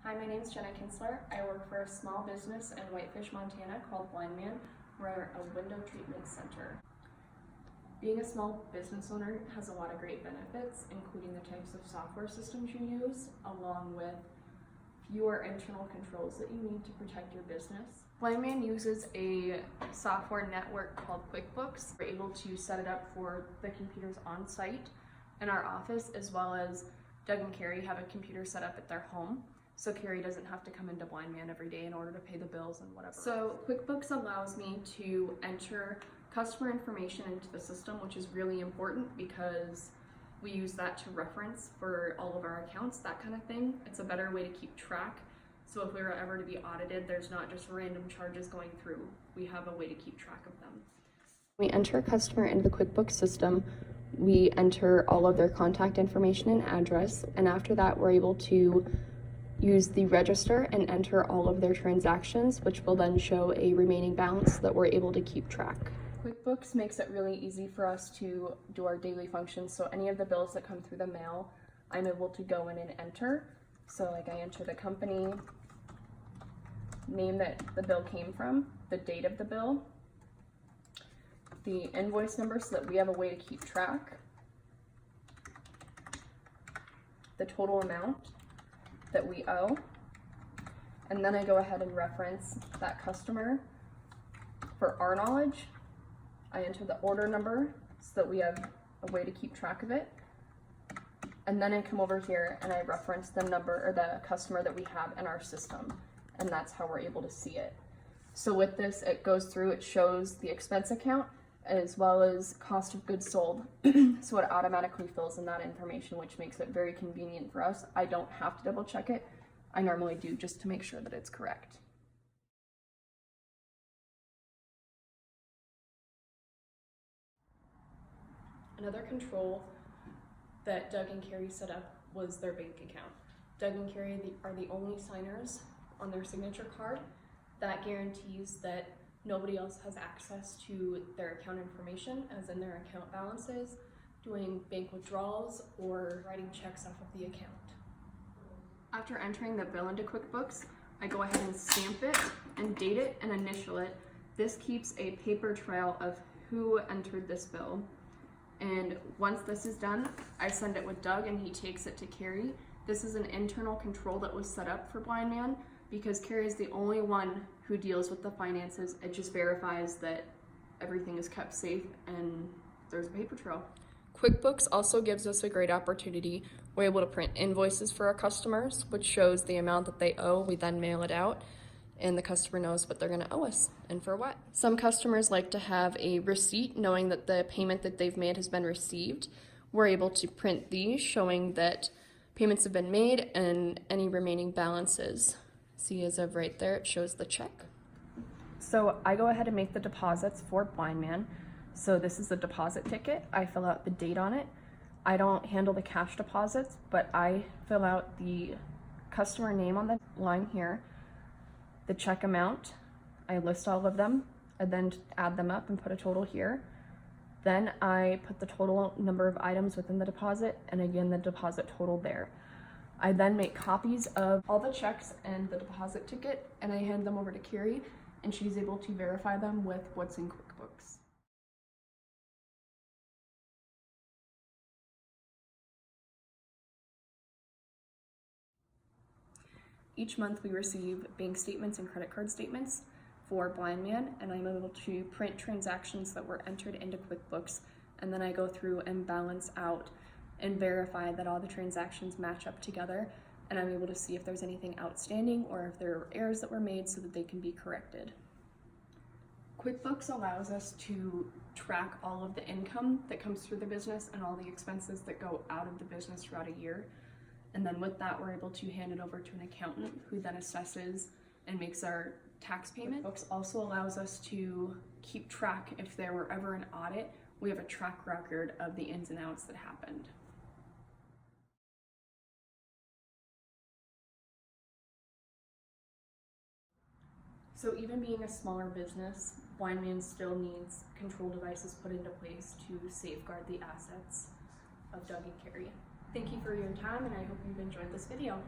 Hi, my name is Jenna Kintzler. I work for a small business in Whitefish, Montana called Blind Man. We're a window treatment center. Being a small business owner has a lot of great benefits, including the types of software systems you use, along with fewer internal controls that you need to protect your business. Blind Man uses a software network called Quickbooks. We're able to set it up for the computers on site in our office, as well as Doug and Carrie have a computer set up at their home, so Carrie doesn't have to come into Blind Man every day in order to pay the bills and whatever. So QuickBooks allows me to enter customer information into the system, which is really important because we use that to reference for all of our accounts, that kind of thing. It's a better way to keep track. So if we were ever to be audited, there's not just random charges going through. We have a way to keep track of them. We enter a customer into the QuickBooks system. We enter all of their contact information and address, and after that we're able to use the register and enter all of their transactions, which will then show a remaining balance that we're able to keep track. QuickBooks makes it really easy for us to do our daily functions, so any of the bills that come through the mail, I'm able to go in and enter. So like I enter the company name that the bill came from, the date of the bill, the invoice number so that we have a way to keep track, the total amount that we owe, and then I go ahead and reference that customer for our knowledge. I enter the order number so that we have a way to keep track of it, and then I come over here and I reference the number or the customer that we have in our system, and that's how we're able to see it. So with this, it goes through, it shows the expense account as well as cost of goods sold. So it automatically fills in that information, which makes it very convenient for us. I don't have to double check it. I normally do, just to make sure that it's correct. Another control that Doug and Carrie set up was their bank account. Doug and Carrie are the only signers on their signature card. That guarantees that nobody else has access to their account information, as in their account balances, doing bank withdrawals, or writing checks off of the account. After entering the bill into QuickBooks, I go ahead and stamp it and date it and initial it. This keeps a paper trail of who entered this bill. And once this is done, I send it with Doug and he takes it to Carrie. This is an internal control that was set up for Blind Man because Carrie is the only one who deals with the finances. It just verifies that everything is kept safe and there's a paper trail. QuickBooks also gives us a great opportunity. We're able to print invoices for our customers, which shows the amount that they owe. We then mail it out and the customer knows what they're gonna owe us and for what. Some customers like to have a receipt knowing that the payment that they've made has been received. We're able to print these showing that payments have been made and any remaining balances. See, as of right there, it shows the check. So I go ahead and make the deposits for Blind Man. So this is the deposit ticket. I fill out the date on it. I don't handle the cash deposits, but I fill out the customer name on the line here, the check amount. I list all of them and then add them up and put a total here. Then I put the total number of items within the deposit and again the deposit total there. I then make copies of all the checks and the deposit ticket and I hand them over to Carrie and she's able to verify them with what's in QuickBooks. Each month we receive bank statements and credit card statements for Blind Man, and I'm able to print transactions that were entered into QuickBooks, and then I go through and balance out and verify that all the transactions match up together, and I'm able to see if there's anything outstanding or if there are errors that were made so that they can be corrected. QuickBooks allows us to track all of the income that comes through the business and all the expenses that go out of the business throughout a year. And then with that, we're able to hand it over to an accountant who then assesses and makes our tax payment. QuickBooks also allows us to keep track if there were ever an audit. We have a track record of the ins and outs that happened. So even being a smaller business, Blind Man still needs control devices put into place to safeguard the assets of Doug and Carrie. Thank you for your time and I hope you've enjoyed this video.